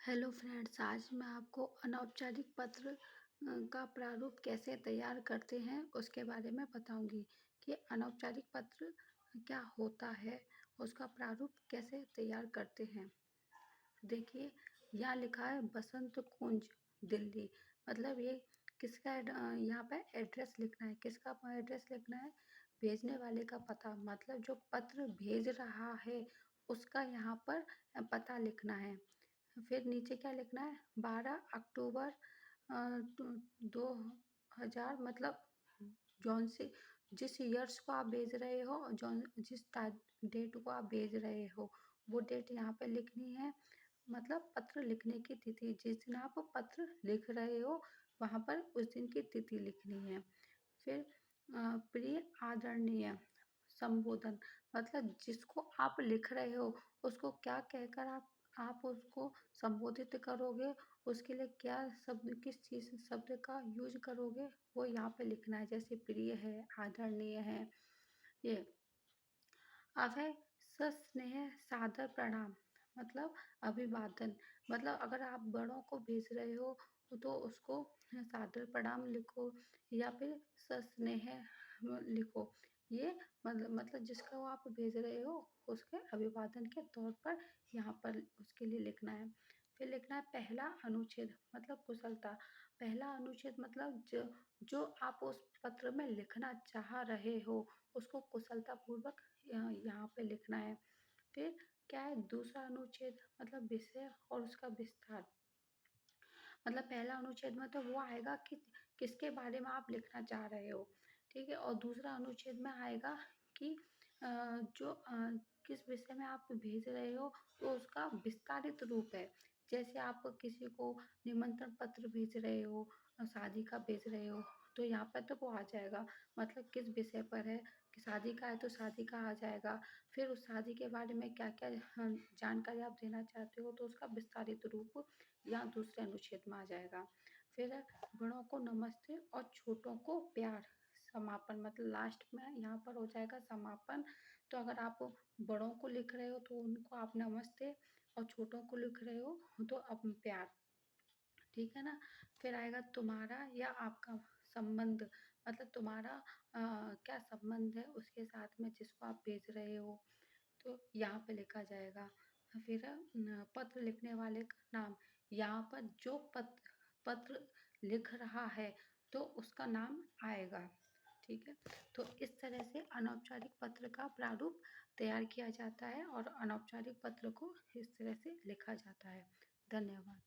Hello friends, आज मैं आपको अनौपचारिक पत्र का प्रारूप कैसे तैयार करते हैं उसके बारे में बताऊंगी कि अनौपचारिक पत्र क्या होता है, उसका प्रारूप कैसे तैयार करते हैं। देखिए, यहाँ लिखा है बसंत कुंज, दिल्ली। मतलब ये किसका यहाँ पे एड्रेस लिखना है, किसका एड्रेस लिखना है, भेजने वाले का पता, मतलब जो पत्र भेज रहा है उसका यहाँ पर पता लिखना है। फिर नीचे क्या लिखना है, 12 अक्टूबर 2000, मतलब जौन से जिस ईयर्स को आप भेज रहे हो और जौन जिस डेट को आप भेज रहे हो वो डेट यहाँ पे लिखनी है। मतलब पत्र लिखने की तिथि, जिस दिन आप पत्र लिख रहे हो वहाँ पर उस दिन की तिथि लिखनी है। फिर प्रिय आदरणीय संबोधन, मतलब जिसको आप लिख रहे हो उसको क्या कहकर आप उसको संबोधित करोगे, उसके लिए क्या शब्द, किस चीज़ शब्द का यूज करोगे, वो यहाँ पे लिखना है। जैसे प्रिय है, आदरणीय है, ये। अब है सस्नेह सादर प्रणाम, मतलब अभिवादन। मतलब अगर आप बड़ों को भेज रहे हो तो उसको सादर प्रणाम लिखो या फिर सस्नेह लिखो। ये मतलब जिसको आप भेज रहे हो उसके अभिवादन के तौर पर यहाँ पर उसके लिए लिखना है। फिर लिखना है पहला अनुच्छेद, मतलब कुशलता। पहला अनुच्छेद मतलब जो आप उस पत्र में लिखना चाह रहे हो उसको कुशलतापूर्वक यहाँ पे लिखना है। फिर क्या है, दूसरा अनुच्छेद मतलब विषय और उसका विस्तार। मतलब पहला अनुच्छेद में तो वो आएगा कि किसके बारे में आप लिखना चाह रहे हो, ठीक है। और दूसरा अनुच्छेद में आएगा कि किस विषय में आप भेज रहे हो तो उसका विस्तारित रूप है। जैसे आप किसी को निमंत्रण पत्र भेज रहे हो, शादी का भेज रहे हो, तो यहाँ पर तो वो आ जाएगा, मतलब किस विषय पर है, कि शादी का है तो शादी का आ जाएगा। फिर उस शादी के बारे में क्या क्या जानकारी आप देना चाहते हो तो उसका विस्तारित रूप यहाँ दूसरे अनुच्छेद में आ जाएगा। फिर है बड़ों को नमस्ते और छोटों को प्यार। समापन, मतलब लास्ट में यहाँ पर हो जाएगा समापन। तो अगर आप बड़ों को लिख रहे हो तो उनको आप नमस्ते, और छोटों को लिख रहे हो तो आप प्यार, ठीक है ना। फिर आएगा तुम्हारा या आपका संबंध, मतलब तुम्हारा क्या संबंध है उसके साथ में जिसको आप भेज रहे हो, तो यहाँ पे लिखा जाएगा। फिर पत्र लिखने वाले का नाम, यहाँ पर जो पत्र लिख रहा है तो उसका नाम आएगा, ठीक है। तो इस तरह से अनौपचारिक पत्र का प्रारूप तैयार किया जाता है और अनौपचारिक पत्र को इस तरह से लिखा जाता है। धन्यवाद।